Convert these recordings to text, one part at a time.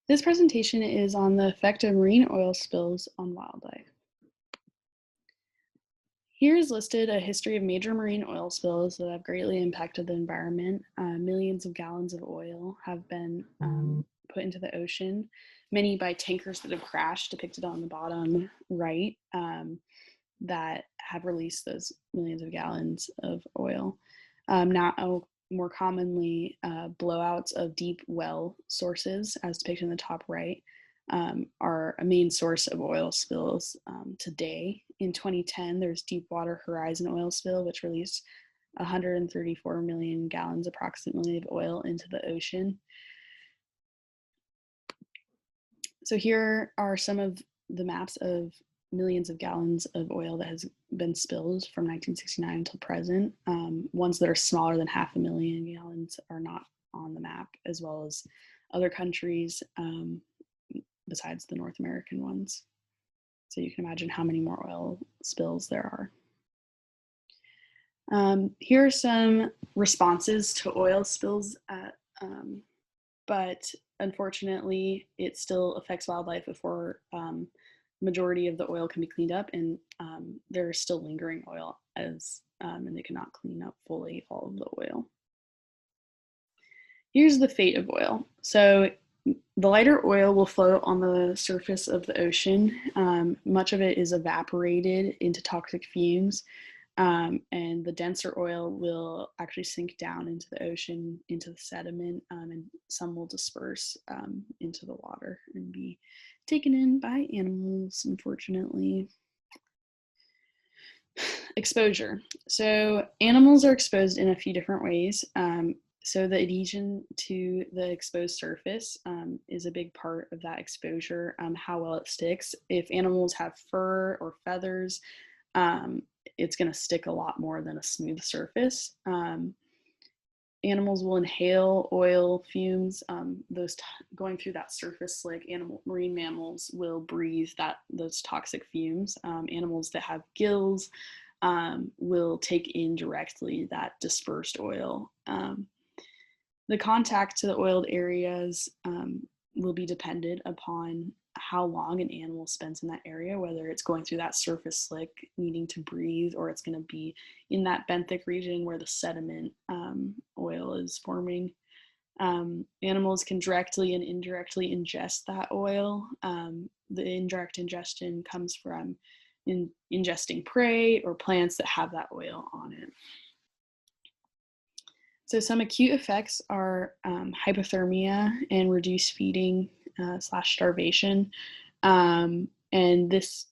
This presentation is on the effect of marine oil spills on wildlife. Here is listed a history of major marine oil spills that have greatly impacted the environment. Millions of gallons of oil have been put into the ocean, many by tankers that have crashed, depicted on the bottom right, that have released those millions of gallons of oil. Now, more commonly, blowouts of deep well sources, as depicted in the top right, are a main source of oil spills today. In 2010, there's Deepwater Horizon oil spill, which released 134 million gallons approximately of oil into the ocean. So here are some of the maps of millions of gallons of oil that has been spilled from 1969 until present. Ones that are smaller than 500,000 gallons are not on the map, as well as other countries besides the North American ones. So you can imagine how many more oil spills there are. Here are some responses to oil spills, but unfortunately, it still affects wildlife before majority of the oil can be cleaned up, and there's still lingering oil and they cannot clean up fully all of the oil. Here's the fate of oil. So the lighter oil will float on the surface of the ocean. Much of it is evaporated into toxic fumes, and the denser oil will actually sink down into the ocean, into the sediment, and some will disperse into the water and be taken in by animals, unfortunately. Exposure. So animals are exposed in a few different ways. So the adhesion to the exposed surface is a big part of that exposure, how well it sticks. If animals have fur or feathers, it's going to stick a lot more than a smooth surface. Animals will inhale oil fumes. Going through that surface slick, marine mammals will breathe those toxic fumes. Animals that have gills will take in directly that dispersed oil. The contact to the oiled areas will be dependent upon how long an animal spends in that area, whether it's going through that surface slick, needing to breathe, or it's going to be in that benthic region where the sediment oil is forming. Animals can directly and indirectly ingest that oil. The indirect ingestion comes from ingesting prey or plants that have that oil on it. So some acute effects are hypothermia and reduced feeding / starvation. And this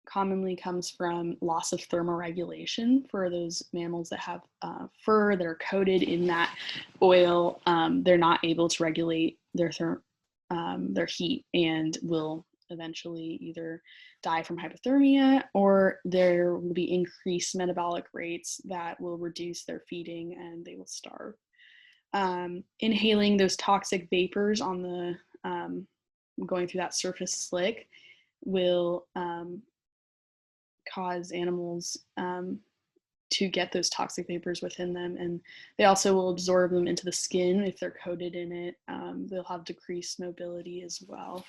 commonly comes from loss of thermoregulation for those mammals that have fur that are coated in that oil. They're not able to regulate their heat and will eventually either die from hypothermia, or there will be increased metabolic rates that will reduce their feeding and they will starve. Inhaling those toxic vapors on the going through that surface slick will cause animals to get those toxic vapors within them, and they also will absorb them into the skin if they're coated in it. They'll have decreased mobility as well.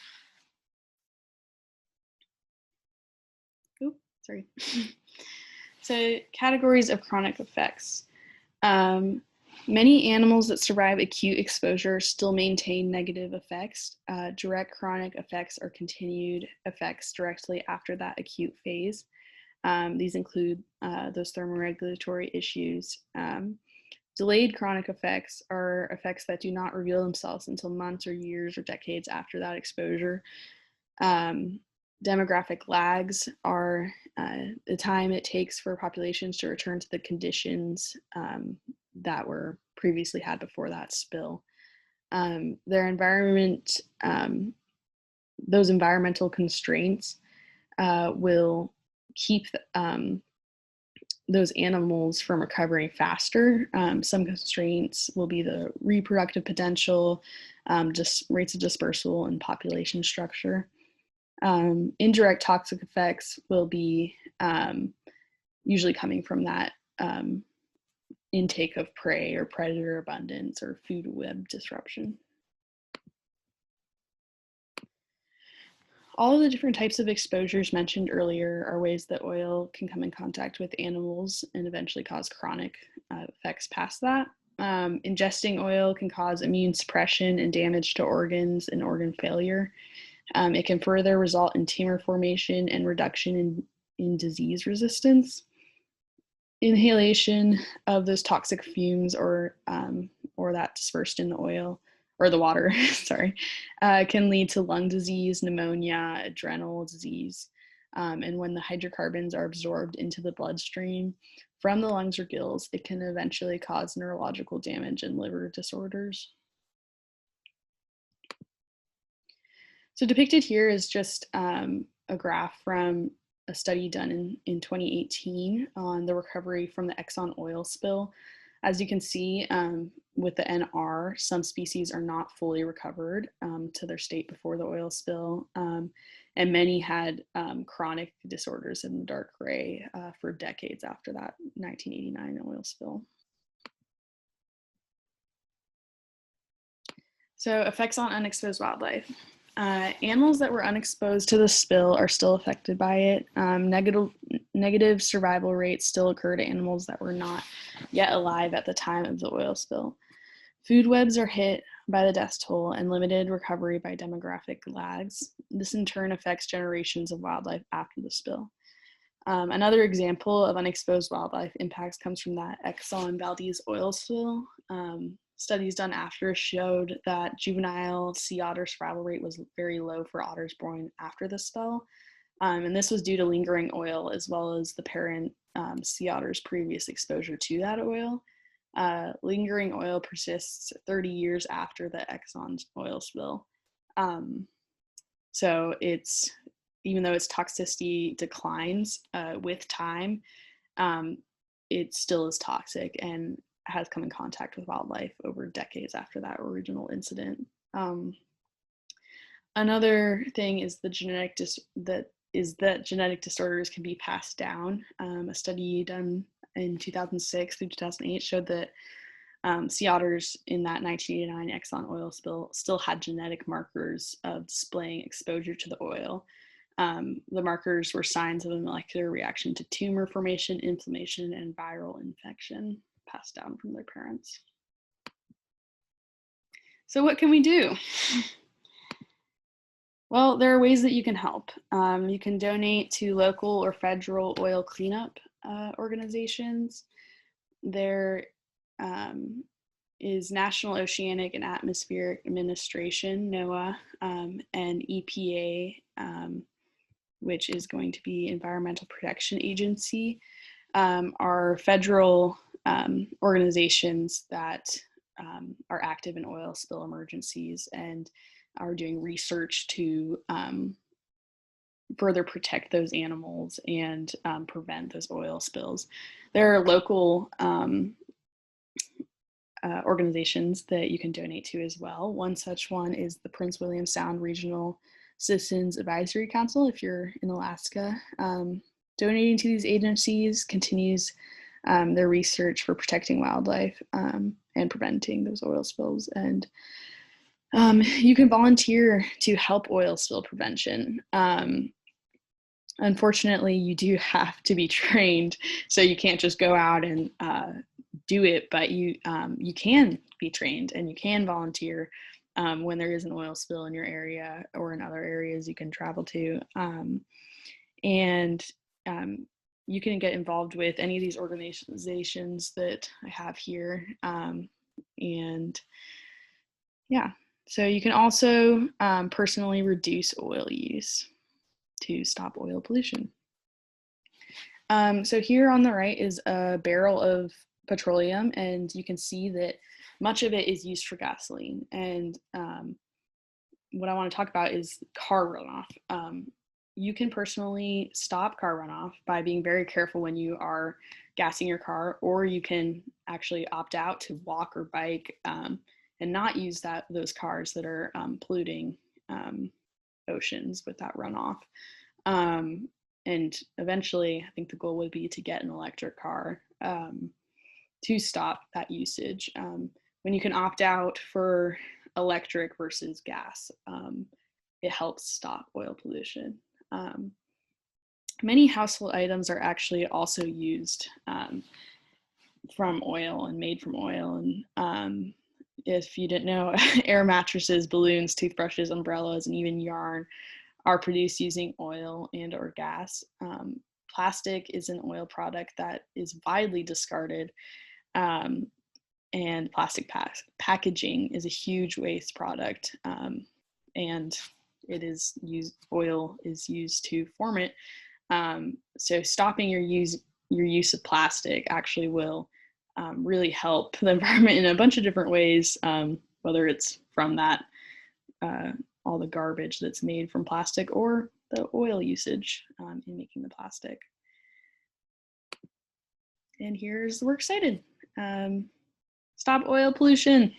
Oops, sorry. So categories of chronic effects. Many animals that survive acute exposure still maintain negative effects. Direct chronic effects are continued effects directly after that acute phase. These include those thermoregulatory issues. Delayed chronic effects are effects that do not reveal themselves until months or years or decades after that exposure. Demographic lags are the time it takes for populations to return to the conditions that were previously had before that spill. Their environment, those environmental constraints will keep those animals from recovering faster. Some constraints will be the reproductive potential, just rates of dispersal and population structure. Indirect toxic effects will be usually coming from that intake of prey or predator abundance or food web disruption. all of the different types of exposures mentioned earlier are ways that oil can come in contact with animals and eventually cause chronic effects past that. Ingesting oil can cause immune suppression and damage to organs and organ failure. It can further result in tumor formation and reduction in disease resistance. Inhalation of those toxic fumes or that dispersed in the oil or the water, sorry, can lead to lung disease, pneumonia, adrenal disease. And when the hydrocarbons are absorbed into the bloodstream from the lungs or gills, it can eventually cause neurological damage and liver disorders. So depicted here is just a graph from a study done in 2018 on the recovery from the Exxon oil spill. As you can see, with the NR, some species are not fully recovered to their state before the oil spill, and many had chronic disorders in the dark gray for decades after that 1989 oil spill. So effects on unexposed wildlife. Animals that were unexposed to the spill are still affected by it. Negative survival rates still occur to animals that were not yet alive at the time of the oil spill. Food webs are hit by the death toll and limited recovery by demographic lags. This in turn affects generations of wildlife after the spill. Another example of unexposed wildlife impacts comes from that Exxon Valdez oil spill. Studies done after showed that juvenile sea otter survival rate was very low for otters born after the spill. And this was due to lingering oil as well as the parent sea otter's previous exposure to that oil. Lingering oil persists 30 years after the Exxon oil spill. So even though its toxicity declines with time, it still is toxic and has come in contact with wildlife over decades after that original incident. Another thing is that genetic disorders can be passed down. A study done in 2006 through 2008 showed that sea otters in that 1989 Exxon oil spill still had genetic markers of displaying exposure to the oil. The markers were signs of a molecular reaction to tumor formation, inflammation, and viral infection passed down from their parents. So what can we do? Well, there are ways that you can help. You can donate to local or federal oil cleanup organizations. There is National Oceanic and Atmospheric Administration, NOAA, and EPA, which is going to be Environmental Protection Agency, are federal organizations that are active in oil spill emergencies and are doing research to further protect those animals and prevent those oil spills. There are local organizations that you can donate to as well. One such one is the Prince William Sound Regional Citizens Advisory Council if you're in Alaska. Donating to these agencies continues their research for protecting wildlife and preventing those oil spills. And you can volunteer to help oil spill prevention. Unfortunately, you do have to be trained, so you can't just go out and do it, but you can be trained and you can volunteer when there is an oil spill in your area or in other areas you can travel to. And you can get involved with any of these organizations that I have here. And yeah, so you can also personally reduce oil use to stop oil pollution. So here on the right is a barrel of petroleum, and you can see that much of it is used for gasoline. And what I want to talk about is car runoff. You can personally stop car runoff by being very careful when you are gassing your car, or you can actually opt out to walk or bike and not use those cars that are polluting oceans with that runoff. And eventually, I think the goal would be to get an electric car to stop that usage. When you can opt out for electric versus gas, it helps stop oil pollution. Many household items are actually also used from oil and made from oil. And if you didn't know, air mattresses, balloons, toothbrushes, umbrellas, and even yarn are produced using oil and or gas. Plastic is an oil product that is widely discarded, and plastic packaging is a huge waste product, and it is used, oil is used to form it. So stopping your use of plastic actually will really help the environment in a bunch of different ways, whether it's from that all the garbage that's made from plastic or the oil usage in making the plastic. And here's the works cited. Stop oil pollution.